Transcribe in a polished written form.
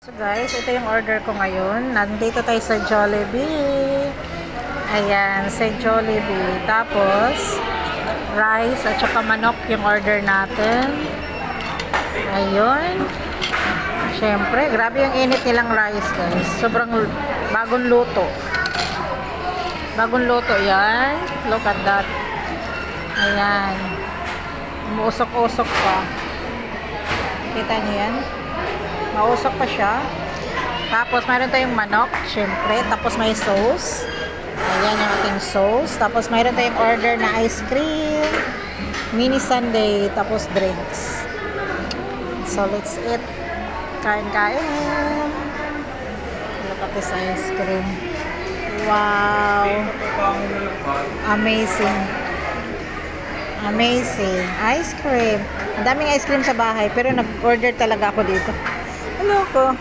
So guys, ito yung order ko ngayon. Nandito tayo sa Jollibee. Ayan, sa Jollibee. Tapos, rice at saka manok yung order natin. Ayun. Siyempre, grabe yung init nilang rice guys. Sobrang bagong luto. Bagong luto yan. Look at that. Ayan. Umuusok-usok pa. Kita niyo yan? Mausok pa siya. Tapos, mayroon tayong manok, syempre. Tapos, may sauce. Ayan yung ating sauce. Tapos, mayroon tayong order na ice cream, mini sundae, tapos drinks. So, let's eat. Kain-kain. Look at this ice cream. Wow. Amazing. Amazing. Ice cream. Ang daming ice cream sa bahay, pero nag-order talaga ako dito. Hello ko.